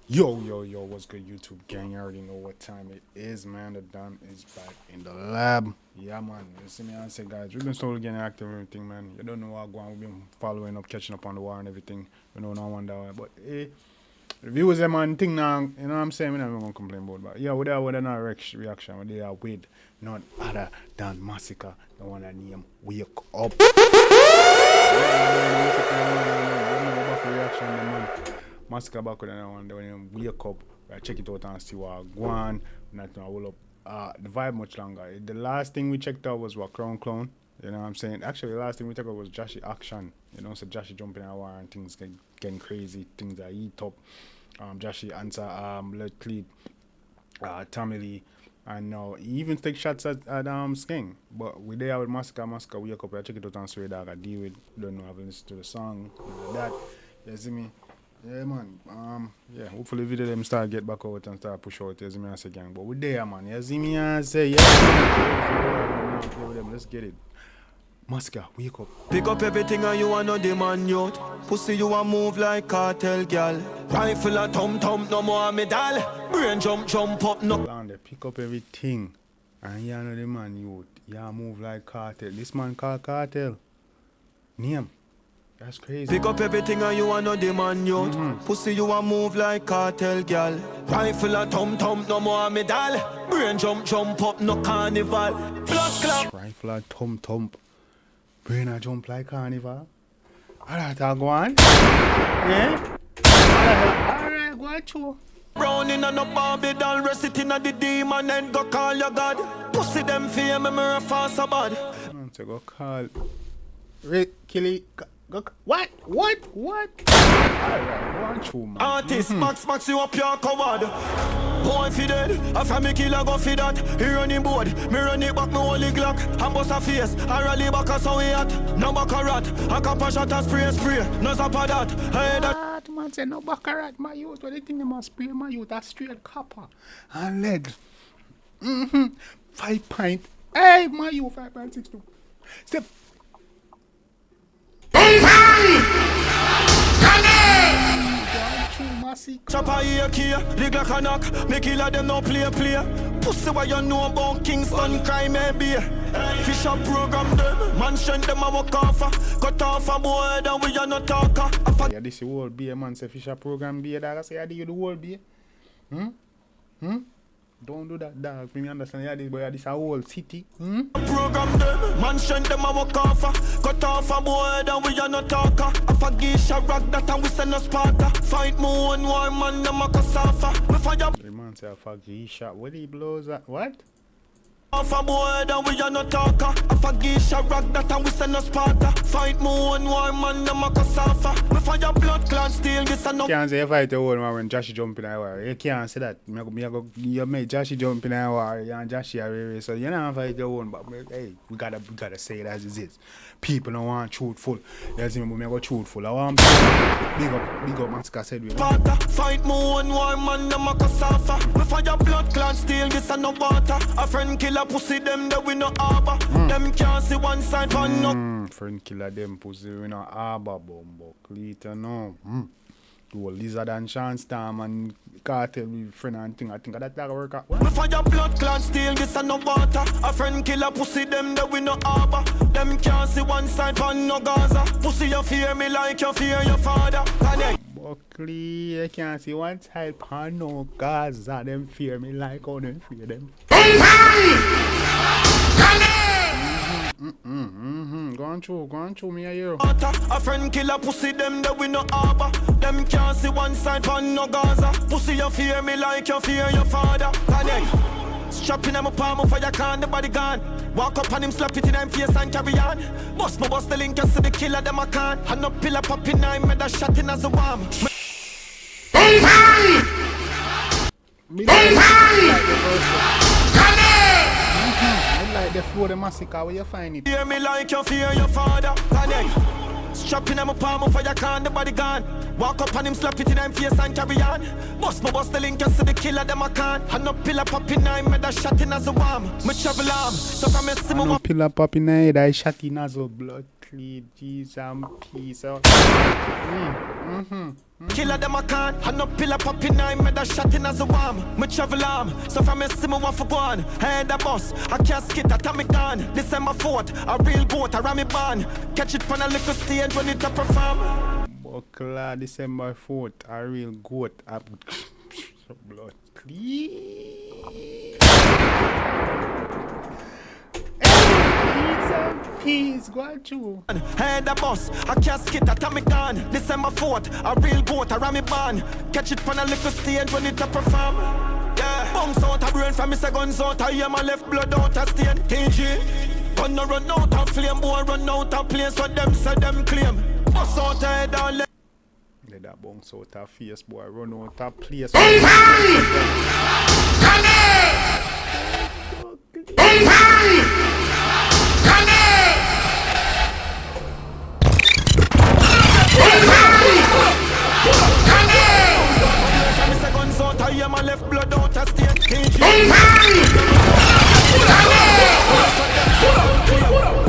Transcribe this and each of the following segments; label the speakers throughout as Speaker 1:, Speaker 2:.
Speaker 1: Yo, what's good, YouTube gang? You already know what time it is, man. The Don is back in the lab. Yeah, man. You see me, I say, guys, we've been slowly getting active and everything, man. You don't know what going on. We've been following up, catching up on the war and everything. You know, no wonder why. But, the viewers, them man, thing now, you know what I'm saying? We're not going to complain about that. Yeah, we're there with another reaction. We're there with none other than Masicka, the one that named Wake Up. Reaction, man. Masicka back with another one. When you wake up, check it out and see what go on. Not gonna hold up the vibe much longer. The last thing we checked out was what Crown Clown. You know what I'm saying? Actually, the last thing we checked out was Joshy action. You know, so Joshy jumping in a war and things getting crazy. Things that heat up. Joshy answer Let Cleat, Tommy Lee, and now he even take shots at Skeng. But we there with Masicka wake up. I check it out and swear dog. I deal with. Don't know. I haven't listened to the song. Like that. You see me? Yeah, man. Yeah, hopefully video them start get back out and start push out, you see me I say gang. But we there, man. You see me I say, yeah. Play with them. Let's get it. Masicka, wake up.
Speaker 2: Pick up everything and you are not the man youth. Pussy you a move like cartel gal. Rifle a thump, no more medal. Brain jump up, no.
Speaker 1: Down there, pick up everything. And you are not the man youth. You move like cartel. This man called cartel. Name. That's crazy.
Speaker 2: Pick up everything and you are not the man youth. Pussy you a move like cartel gal. Rifle a thump, no more medal. Brain jump up, no carnival. Blood clap.
Speaker 1: Rifle a thump. Brain a jump like carnival. Alright, I'll go on. Yeah? Alright, go on, too.
Speaker 2: Brown in a no Barbie doll, reciting a the demon and go call your God. Pussy them fear me fast a bad.
Speaker 1: So go call. Killy. What? Alright, go on, too, man.
Speaker 2: Artist, Max, you up your coward. Boy, fi dead, after me killer go fi that. He running board, me run it back, me holy Glock. And bust a face, I rally back a so we at. No back a rat, a cap a shot and spray. No zap a that, hey that.
Speaker 1: Man say no back a rat, my youth. What do you think they must spray my youth? That's straight copper and lead. 5 pint. Hey, my youth, 5.62. Step.
Speaker 2: Chop a ear key, the Glock a knock. Me killer them no play. Pussy what you know about Kingston crime maybe. Fish up program them, mansion them a walk off. Cut off a boy and we are not talker.
Speaker 1: Yeah, this is the whole beer man say fish up program beer dog. I say I do the whole beer. Don't do that, dog. Me understand. Yeah, this boy, this a whole city.
Speaker 2: Program them, mansion them a walk off. Cut off a boy and we are not talker. If a geisha rock that and we send a sparta. Fight more and war man them a kasafa. We fire.
Speaker 1: The man say a geisha. What he blows at? What?
Speaker 2: Off a boy and we are not talker. If a geisha rock that and we send a sparta. Fight more and war man them a kasafa. We fire blood clot steel this and no.
Speaker 1: Can't say you fight the whole man when Joshy jump in the war. You can't say that. You make Joshy jump in the war and Joshy are so you don't fight your own. But hey, we gotta say it as it is. People don't want truthful. You see me, go truthful. I want big up Masicka said we.
Speaker 2: Fight more and war man them a kasafa. We fire blood clot steel this and no water. A friend killer pussy them that we no harbor. Them can't see one side one no.
Speaker 1: Friend killer them pussy we no harbor bumbo cleater no. Do a lizard and chance time and cartel with friend and thing. I think that work out.
Speaker 2: We fire blood clot steel this and no water. A friend killer pussy them that we no harbor. Them can't see one side one no Gaza. Pussy you fear me like you fear your father.
Speaker 1: Buckley, I can't see one side pan no Gaza. Them fear me like how them fear them. Go on through me a year.
Speaker 2: A friend killer pussy them that we no harbor. Them can't see one side pan no Gaza. Pussy you fear me like you fear your father. Strapping on my palm for your can, the body gone. Walk up on him, slap it in him face and carry on. Bust the link, you see the killer them I can. And no pillar popping nine, made a shot in as a worm.
Speaker 1: Like the flow, the Masicka, where you find it?
Speaker 2: Fear me like you fear your father. Strapping on my palm for your can, the body gone. Walk up on him, slap it in him face and carry on. Bust the link, you see the killer them I can. And no pillar popping nine, made a shot in as a worm. Me travel arm, so from me see me.
Speaker 1: No pillar popping nine, I shot in as a blood Buckley, G's and peace.
Speaker 2: Killer them I can't, and no pillar popping nine, me that shot in as a worm. Me travel arm, so from me see me want for go on. Head the bus, a casket, a Tommy gun. December 4th, a real goat, a Rami band. Catch it from a little stage when it a perform.
Speaker 1: Buckler, December 4th, a real goat. Blood clean. Peace, go on through.
Speaker 2: Head the bus, a casket, a Tommy gun. December 4th, a real goat, a Rami band. Catch it from a little stage when it a perform. Yeah, bounce out a brain from me say guns out. I hear my left blood out a stain. KG, gun no run out of flame, boy run out of place. What them say them claim. Bust out a head and let
Speaker 1: that bounce out of face, boy run out of place. I hear my left blood out a stain. KG,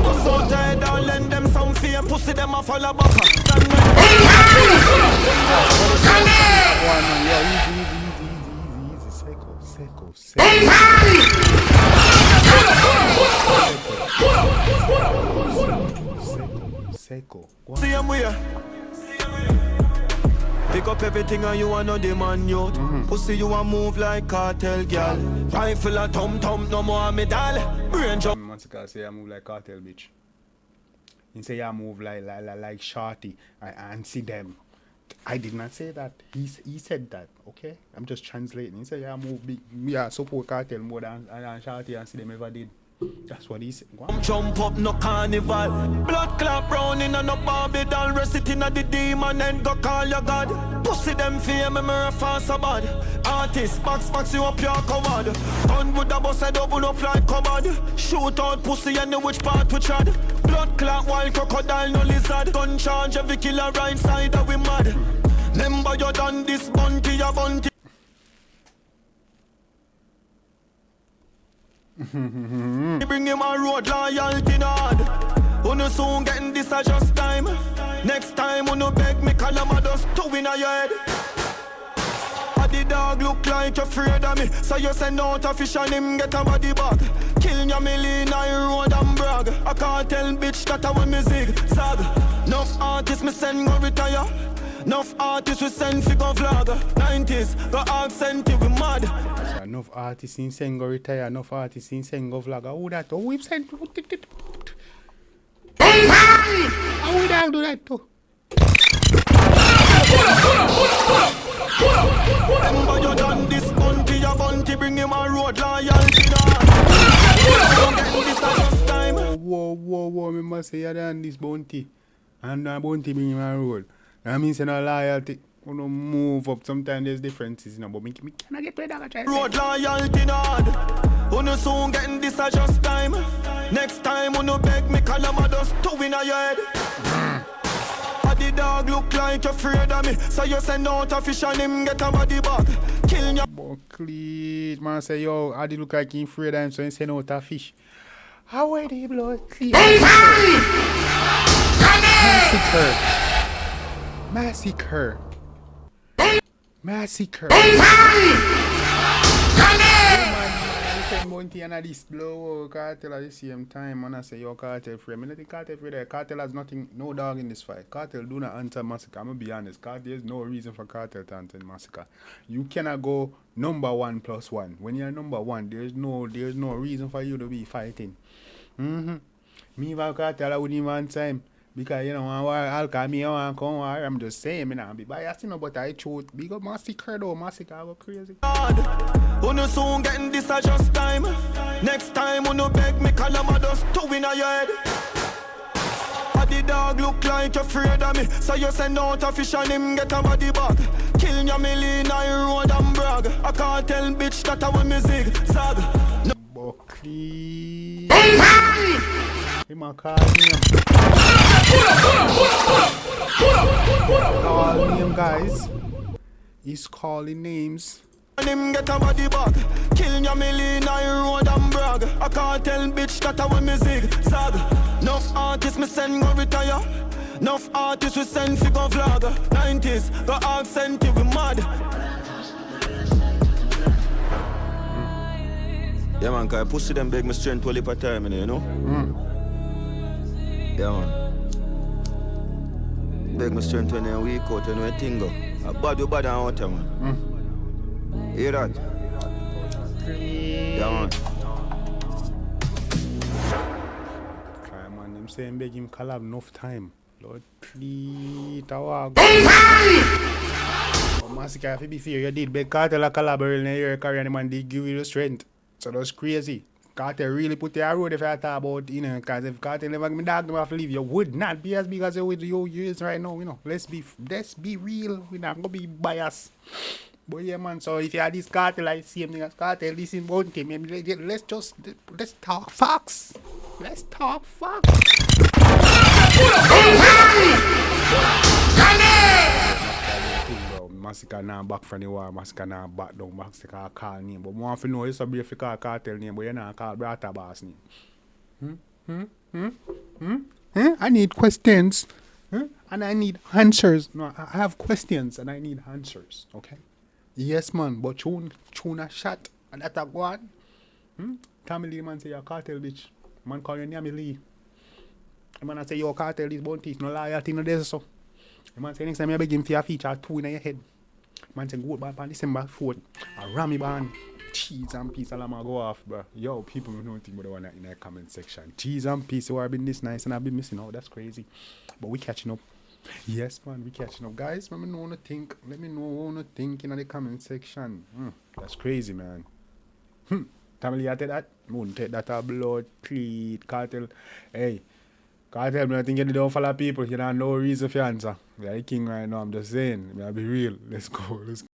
Speaker 1: bust out a head and lend them some fear. Pussy them a follow back. See him where? Pick up everything and you are not the man youth. Pussy you a move like cartel girl. Rifle a thumb no more medal. Brain jump. Masicka say I move like cartel bitch. He say I move like shorty and see them. I did not say that. He said that. Okay, I'm just translating. He said yeah move big. Yeah, support cartel more than shorty and see them ever did. That's what he said.
Speaker 2: Jump up, no carnival. Blood clot brown in and no Barbie doll. Rest it in a the demon and go call your God. Pussy them fear me fast so bad. Artist, box you up your cupboard. Gun with the bus head double up like cupboard. Shoot out pussy and the which part we trod. Blood clot wild crocodile no lizard. Gun charge every killer right side of we mad. Remember you done this bunty a bunty. Bring him a road loyalty nod. Uno soon getting this a just time. Next time uno beg me call him a dust two in a your head. The dog look like you're afraid of me. So you send out a fish and him get a body bag. Kill your million I road and brag. I can't tell bitch that I want me zig-zag. Enough artists me send go retire. Enough artists we send fi go vlog. 90s go accent we mad.
Speaker 1: Enough artists in send go retire. Enough artists in send go vlog. How would that? How we send? How would I do that too?
Speaker 2: Remember you done this bunty, a bunty bring him a road loyalty nod.
Speaker 1: Whoa, me must say you done this bunty. And a bunty bring him a road. That means no loyalty. You know, move up. Sometimes there's differences, you know, but me cannot get to that.
Speaker 2: Road loyalty nod. Uno soon getting this a just time. Next time uno beg me call him a dust two in a your head. The dog look like you're afraid of me. So you send out a fish and him get a body bag. Kill your
Speaker 1: Buckley, man say yo, I did look like him afraid of him, so he send out a fish. How are they blood clean? Massacre. Bounty and this blow cartel at the same time, and I say yo cartel free. I mean, the cartel free there. Cartel has nothing, no dog in this fight. Cartel do not answer Masicka. I'm gonna be honest. There's no reason for cartel to answer Masicka. You cannot go number 1 plus 1. When you're number 1, there's no reason for you to be fighting. Me and cartel I wouldn't even answer him. Because, you know, I'll call me and come war. I'm just saying, me not be biased, you know, but I chose big up Masicka though. Masicka go crazy.
Speaker 2: Uno soon getting this a just time. Next time uno beg me call him a dust two in a your head. The dog look like you're afraid of me. So you send out a fish and him get a body bag. Kill your million I road and brag. I can't tell bitch that I want me zig-zag.
Speaker 1: Buckley. He might call me. Call name, guys. He's calling names.
Speaker 2: And him get a body bag. Kill your million I road and brag. I can't tell bitch that I want me zig-zag. Enough artists me send go retire. Enough artists we send fi go vlogger. 90s, go accent you we mad. Yeah man, cause pussy them beg me strength all the time, you know? Yeah man. Beg me strength when you're weak out, when you're tingo. A bad you bad and out, man. Hear that? Yeah man.
Speaker 1: Try man, them saying beg him collab enough time. Lord, please, talk. Masicka, if you be fair, you did beg Cartel a collaborate in your career and the man did give you the strength. So that's crazy. Cartel really put you on road if I talk about, you know, because if Cartel never give me dog, you have to leave. You would not be as big as you is right now, you know. Let's be real. We're not going to be biased. But yeah, man, so if you have this Cartel, I see him as Cartel, listen about him. Let's talk facts. Let's talk facts. Masicka now back from the war, Masicka now back down, Masicka call name. But more if you know, it's a brief call Cartel name, but you not call Brata Boss name. I need questions. And I need answers. No, I have questions and I need answers. Okay? Yes, man, but tune a shot and that a go on. Tommy Lee man say you're a Cartel bitch. Man call you Tommy Lee. The man say you're a Cartel this bounty. No loyalty, no this so. The man say next time you begin for your feature 2 in your head. Man say go back on December 4th. A Rami band. Cheese and peace alarm go off, bro. Yo, people don't think about the one in the comment section. Cheese and peace, so I've been this nice and I've been missing out. That's crazy. But we catching up. Yes, man, we catching up. Guys, let me know what you think. Let me know what you think in the comment section. That's crazy, man. Family, I take that. Won't take that a blood, plead, Cartel. Hey, Cartel, I think you don't follow people. You don't know no reason for your answer. You're a king right now, I'm just saying. I'll be real. Let's go.